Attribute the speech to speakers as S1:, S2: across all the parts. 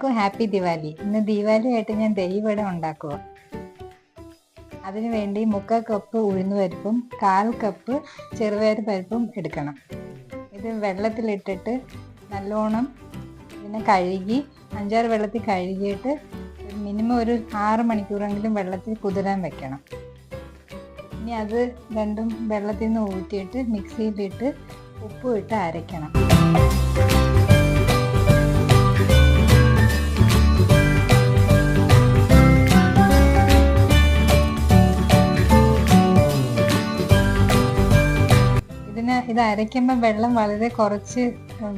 S1: എല്ലാവർക്കും ഹാപ്പി ദിവാലി. ഇന്ന് ദിവാലി ആയിട്ട് ഞാൻ ദഹിവട ഉണ്ടാക്കുക. അതിനു വേണ്ടി 3/4 കപ്പ് ഉഴുന്നുപരിപ്പും 1/4 കപ്പ് ചെറുപയർ പരിപ്പും എടുക്കണം. ഇത് വെള്ളത്തിലിട്ടിട്ട് നല്ലോണം ഇതിനെ കഴുകി 5-6 വെള്ളത്തിൽ കഴുകിയിട്ട് മിനിമം ഒരു 6 മണിക്കൂറെങ്കിലും വെള്ളത്തിൽ കുതിരാൻ വെക്കണം. ഇനി അത് രണ്ടും വെള്ളത്തിൽ നിന്ന് ഊറ്റിയിട്ട് മിക്സിയിലിട്ട് ഉപ്പും ഇട്ട് അരയ്ക്കണം. ഇത് അരയ്ക്കുമ്പോൾ വെള്ളം വളരെ കുറച്ച്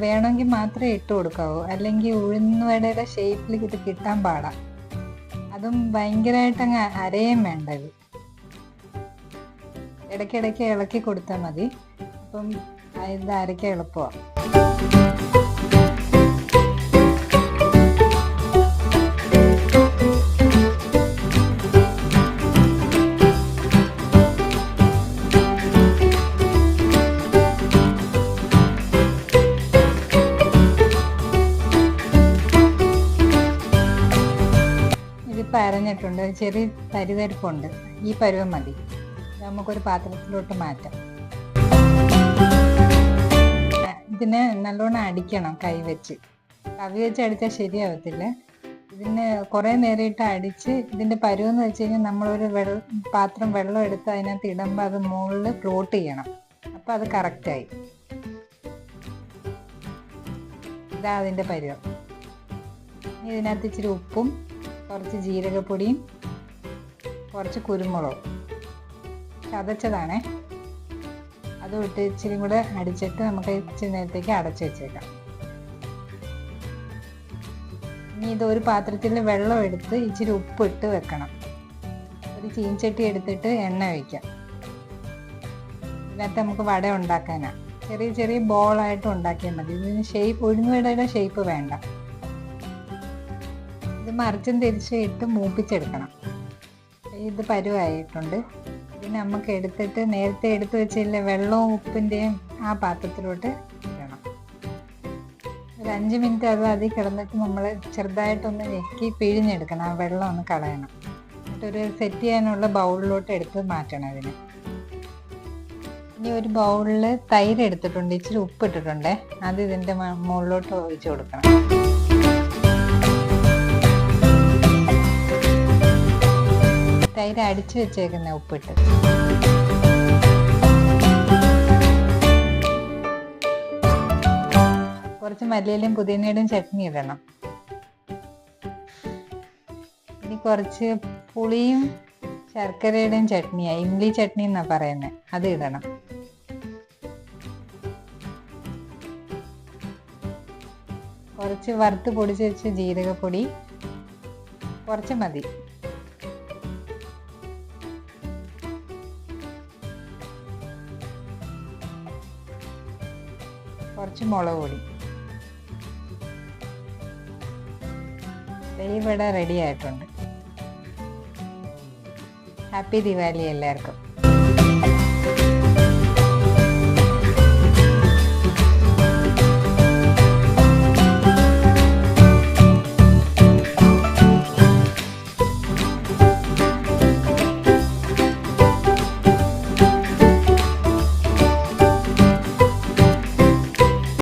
S1: വേണമെങ്കിൽ മാത്രമേ ഇട്ട് കൊടുക്കാവൂ, അല്ലെങ്കിൽ ഉഴുന്നുവടയുടെ ഷേപ്പിൽ ഇത് കിട്ടാൻ പാടാം. അതും ഭയങ്കരമായിട്ട് അങ്ങ് അരയും വേണ്ട. ഇടയ്ക്കിടയ്ക്ക് ഇളക്കി കൊടുത്താൽ മതി. അപ്പം ഇത് അരയ്ക്കാൻ എളുപ്പമാണ്. ഇതിപ്പോൾ അരഞ്ഞിട്ടുണ്ട്, ചെറിയ തരിതരിപ്പുണ്ട്. ഈ പരുവം മതി. നമുക്കൊരു പാത്രത്തിലോട്ട് മാറ്റാം. ഇതിനെ നല്ലോണം അടിക്കണം കവി വെച്ച് അടിച്ചാൽ ശരിയാവത്തില്ല. ഇതിന് കുറേ നേരിട്ട് അടിച്ച് ഇതിൻ്റെ പരുവെന്ന് വെച്ച് കഴിഞ്ഞാൽ നമ്മളൊരു പാത്രം വെള്ളം എടുത്ത് അതിനകത്ത് ഇടുമ്പോൾ അത് മുകളിൽ ഫ്ലോട്ട് ചെയ്യണം. അപ്പോൾ അത് കറക്റ്റായി. ഇതാ അതിൻ്റെ പരുവം. ഇതിനകത്ത് ഇച്ചിരി ഉപ്പും കുറച്ച് ജീരകപ്പൊടിയും കുറച്ച് കുരുമുളകും ചതച്ചതാണേ, അതും ഇട്ട് ഇച്ചിരി കൂടെ അടിച്ചിട്ട് നമുക്ക് ഇച്ചിരി നേരത്തേക്ക് അടച്ചു വെച്ചേക്കാം. ഇനി ഇതൊരു പാത്രത്തിൽ വെള്ളം എടുത്ത് ഇച്ചിരി ഉപ്പിട്ട് വെക്കണം. ഒരു ചീൻചട്ടി എടുത്തിട്ട് എണ്ണ ഒഴിക്കാം. ഇതിനകത്ത് നമുക്ക് വട ഉണ്ടാക്കാനാണ്. ചെറിയ ചെറിയ ബോളായിട്ട് ഉണ്ടാക്കിയാൽ മതി. ഇതിന് ഷേപ്പ് ഉഴുന്നുവടയുടെ ഷേപ്പ് വേണ്ട. ഇത് മറിച്ചും തിരിച്ചും ഇട്ട് മൂപ്പിച്ചെടുക്കണം. ഇത് പരുവായിട്ടുണ്ട്. ഇതിന് നമുക്ക് എടുത്തിട്ട് നേരത്തെ എടുത്തു വെച്ചില്ല വെള്ളവും ഉപ്പിൻ്റെയും ആ പാത്രത്തിലോട്ട് ഇടണം. ഒരു 5 മിനിറ്റ് അത് അതിൽ കിടന്നിട്ട് നമ്മൾ ചെറുതായിട്ടൊന്ന് ഞെക്കി പിഴിഞ്ഞെടുക്കണം. ആ വെള്ളം ഒന്ന് കളയണം. എന്നിട്ടൊരു സെറ്റ് ചെയ്യാനുള്ള ബൗളിലോട്ട് എടുത്ത് മാറ്റണം ഇതിന്. ഇനി ഒരു ബൗളിൽ തൈര് എടുത്തിട്ടുണ്ട്, ഇച്ചിരി ഉപ്പ് ഇട്ടിട്ടുണ്ട്. അത് ഇതിൻ്റെ മുകളിലോട്ട് ഒഴിച്ചു കൊടുക്കണം. തൈര് അടിച്ചു വെച്ചേക്കുന്ന ഉപ്പിട്ട് കുറച്ച് മല്ലിയിലയും പുതിനയുടെയും ചട്നി ഇടണം. ഇനി കുറച്ച് പുളിയും ശർക്കരയുടെയും ചട്നിയാണ്, ഇംലി ചട്നി എന്നാ പറയുന്നത്, അത് ഇടണം. കുറച്ച് വറുത്ത് പൊടിച്ച് വെച്ച ജീരകപ്പൊടി കുറച്ച് മതി. കുറച്ച് മുളക് പൊടി. ദഹിവട റെഡി ആയിട്ടുണ്ട്. ഹാപ്പി ദിവാലി എല്ലാവർക്കും.